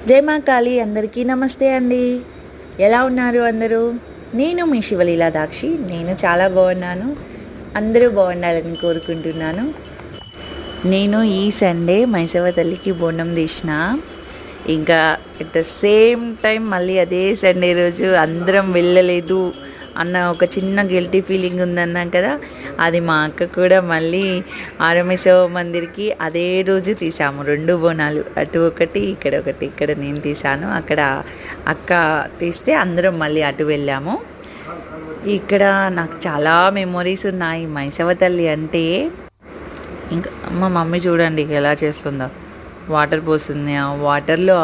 జై మా కాళీ. అందరికీ నమస్తే అండి. ఎలా ఉన్నారు అందరూ? నేను మీ శివలీలా దాక్షి. నేను చాలా బాగున్నాను. అందరూ బాగుండాలని కోరుకుంటున్నాను. నేను ఈ సండే మైసవ తల్లికి బోనం తీసిన. ఇంకా అట్ ద సేమ్ టైం మళ్ళీ అదే సండే రోజు అందరం వెళ్ళలేదు అన్న ఒక చిన్న గిల్టీ ఫీలింగ్ ఉందన్నాం కదా, అది మా అక్క కూడా మళ్ళీ ఆరమేశ్వర మందిర్కి అదే రోజు తీసాము. 2 బోనాలు, అటు ఒకటి ఇక్కడ ఒకటి. ఇక్కడ నేను తీసాను, అక్కడ అక్క తీస్తే అందరం మళ్ళీ అటు వెళ్ళాము. ఇక్కడ నాకు చాలా మెమొరీస్ ఉన్నాయి మైసవ తల్లి అంటే. ఇంకా మా మమ్మీ చూడండి ఎలా చేస్తుందో, వాటర్ పోస్తుంది. ఆ వాటర్లో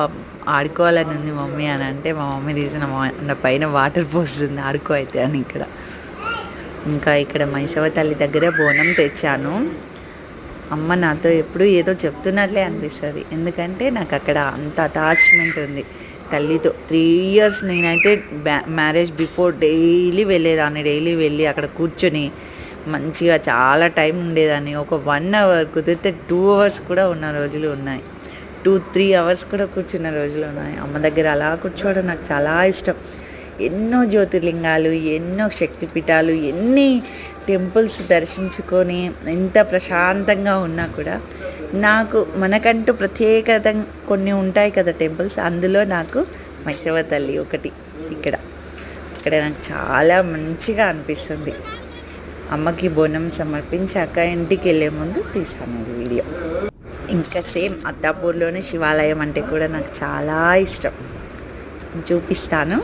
ఆడుకోవాలని ఉంది మమ్మీ అని అంటే మా మమ్మీ తీసిన నా పైన వాటర్ పోస్తుంది, ఆడుకో అయితే అని. ఇంకా ఇక్కడ మైసవ తల్లి దగ్గర బోనం తెచ్చాను. అమ్మ నాతో ఎప్పుడు ఏదో చెప్తున్నట్లే అనిపిస్తుంది, ఎందుకంటే నాకు అక్కడ అంత అటాచ్మెంట్ ఉంది తల్లితో. 3 years నేనైతే మ్యారేజ్ బిఫోర్ డైలీ వెళ్ళేదాన్ని. డైలీ వెళ్ళి అక్కడ కూర్చొని మంచిగా చాలా టైం ఉండేదాన్ని. ఒక 1 hour కుదిరితే 2 hours కూడా ఉన్న రోజులు ఉన్నాయి. 2-3 hours కూడా కూర్చున్న రోజులు ఉన్నాయి. అమ్మ దగ్గర అలా కూర్చోవడం నాకు చాలా ఇష్టం. ఎన్నో జ్యోతిర్లింగాలు, ఎన్నో శక్తిపీఠాలు, ఎన్ని టెంపుల్స్ దర్శించుకొని ఎంత ప్రశాంతంగా ఉన్నా కూడా నాకు మనకంటూ ప్రత్యేకత కొన్ని ఉంటాయి కదా టెంపుల్స్, అందులో నాకు మైసవ తల్లి ఒకటి. ఇక్కడ నాకు చాలా మంచిగా అనిపిస్తుంది. అమ్మకి బోనం సమర్పించాక ఇంటికి వెళ్ళే ముందు తీసాను ఈ వీడియో. ఇంకా సేమ్ అత్తాపూర్లోని శివాలయం అంటే కూడా నాకు చాలా ఇష్టం, చూపిస్తాను.